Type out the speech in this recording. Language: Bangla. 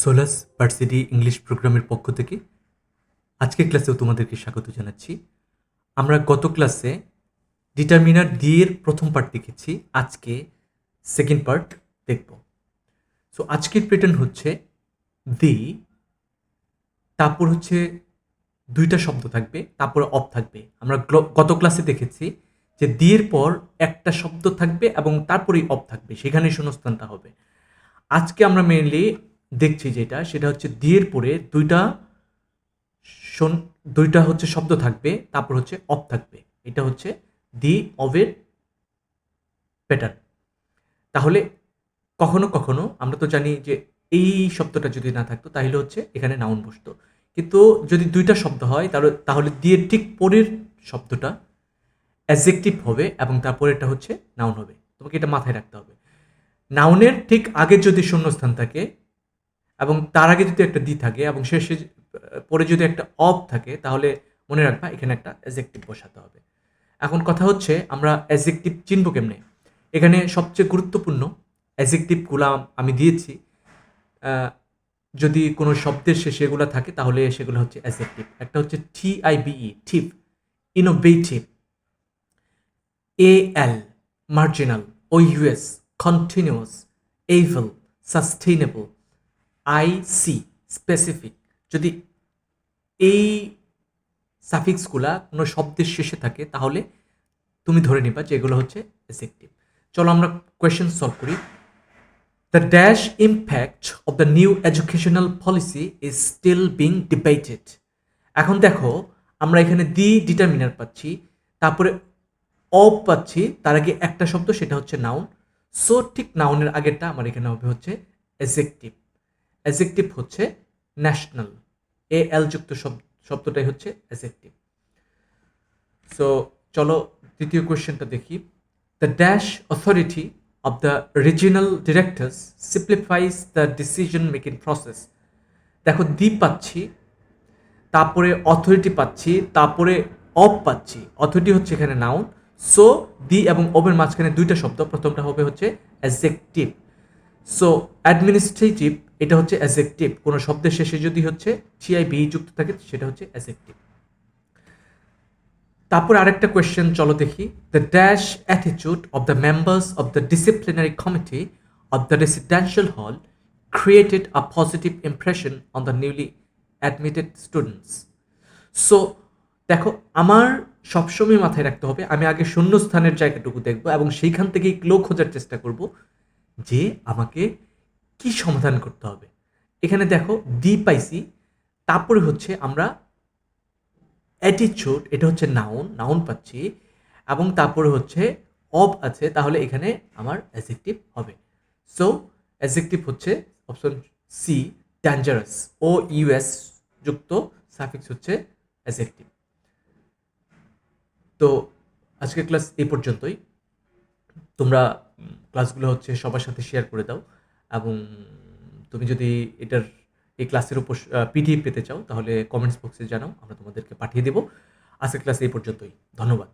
সোলাস ভার্সিটি ইংলিশ প্রোগ্রামের পক্ষ থেকে আজকের ক্লাসেও তোমাদেরকে স্বাগত জানাচ্ছি। আমরা গত ক্লাসে ডিটারমিনার ডি এর প্রথম পার্ট দেখেছি, আজকে সেকেন্ড পার্ট দেখব। সো আজকের প্যাটার্ন হচ্ছে দি, তারপর হচ্ছে দুইটা শব্দ থাকবে, তারপর অফ থাকবে। আমরা গত ক্লাসে দেখেছি যে দি এর পর একটা শব্দ থাকবে এবং তারপরেই অফ থাকবে, সেখানেই শূন্যস্থানটা হবে। আজকে আমরা মেইনলি দেখছি সেটা হচ্ছে দি এর পরে দুইটা হচ্ছে শব্দ থাকবে, তারপর হচ্ছে অফ থাকবে। এটা হচ্ছে দি অফের প্যাটার্ন। তাহলে কখনো কখনো আমরা তো জানি যে এই শব্দটা যদি না থাকতো তাহলে হচ্ছে এখানে নাউন বসতো, কিন্তু যদি দুইটা শব্দ হয় তাহলে দিয়ে ঠিক পরের শব্দটা অ্যাডজেক্টিভ হবে এবং তারপর এটা হচ্ছে নাউন হবে। তোমাকে এটা মাথায় রাখতে হবে। নাউনের ঠিক আগে যদি শূন্যস্থান থাকে এবং তার আগে যদি একটা দি থাকে এবং শেষে পরে যদি একটা অফ থাকে, তাহলে মনে রাখবা এখানে একটা অ্যাডজেক্টিভ বসাতে হবে। এখন কথা হচ্ছে আমরা অ্যাডজেক্টিভ চিনব কেমনে? এখানে সবচেয়ে গুরুত্বপূর্ণ অ্যাডজেক্টিভগুলো আমি দিয়েছি। যদি কোনো শব্দের শেষে এগুলো থাকে তাহলে সেগুলো হচ্ছে অ্যাডজেক্টিভ। একটা হচ্ছে TIBE, tive, innovative, AL, marginal, OUS, continuous, able, sustainable, IC, specific. যদি এই সাফিক্সগুলা কোনো শব্দের শেষে থাকে তাহলে তুমি ধরে নিবা যে এগুলো হচ্ছে অ্যাডজেক্টিভ। চলো আমরা কোয়েশ্চেন সলভ করি। The dash impact of the new educational policy is still being debated. এখন দেখো, আমরা এখানে দি ডিটারমিনার পাচ্ছি, তারপরে অফ পাচ্ছি, তার আগে একটা শব্দ, সেটা হচ্ছে নাউন। সো ঠিক নাউনের আগেরটা আমার এখানে হবে হচ্ছে অ্যাডজেক্টিভ। অ্যাডজেক্টিভ হচ্ছে ন্যাশনাল, AL যুক্ত শব্দটাই হচ্ছে অ্যাডজেক্টিভ। সো চলো দ্বিতীয় কোয়েশ্চেনটা দেখি। The dash authority of the regional directors simplifies the decision making process. দেখো, দি পাচ্ছি, তারপরে অথরিটি পাচ্ছি, তারপরে অফ পাচ্ছি। অথরিটি হচ্ছে এখানে নাউন, সো দি এবং অফের মাঝখানে দুইটা শব্দ, প্রথমটা হবে হচ্ছে অ্যাডজেক্টিভ। সো অ্যাডমিনিস্ট্রেটিভ, এটা হচ্ছে অ্যাডজেক্টিভ। কোনো শব্দের শেষে যদি হচ্ছে TIBE যুক্ত থাকে সেটা হচ্ছে অ্যাডজেক্টিভ। তারপর আরেকটা কোয়েশ্চেন চলো দেখি। The dash attitude of the members of the disciplinary committee of the residential hall created a positive impression on the newly admitted students. So দেখো, আমার সবসময় মাথায় রাখতে হবে আমি আগে শূন্যস্থানের জায়গাটুকু দেখবো এবং সেইখান থেকেই ক্লো খোঁজার চেষ্টা করব যে আমাকে কি সমাধান করতে হবে। এখানে দেখো দি পাইছি, তারপরে হচ্ছে আমরা অ্যাটিটিউড, এটা হচ্ছে নাউন পাচ্ছি, এবং তারপরে হচ্ছে অব আছে, তাহলে এখানে আমার অ্যাডজেক্টিভ হবে। সো অ্যাডজেক্টিভ হচ্ছে অপশন সি, ডেঞ্জারাস, OUS যুক্ত সাফিক্স হচ্ছে অ্যাডজেক্টিভ। তো আজকের ক্লাস এই পর্যন্তই। তোমরা ক্লাসগুলো হচ্ছে সবার সাথে শেয়ার করে দাও, এবং তুমি যদি এই ক্লাসের উপর PDF পেতে চাও তাহলে কমেন্টস বক্সে জানাও, আমরা তোমাদেরকে পাঠিয়ে দেবো। আজকের ক্লাস এই পর্যন্তই। ধন্যবাদ।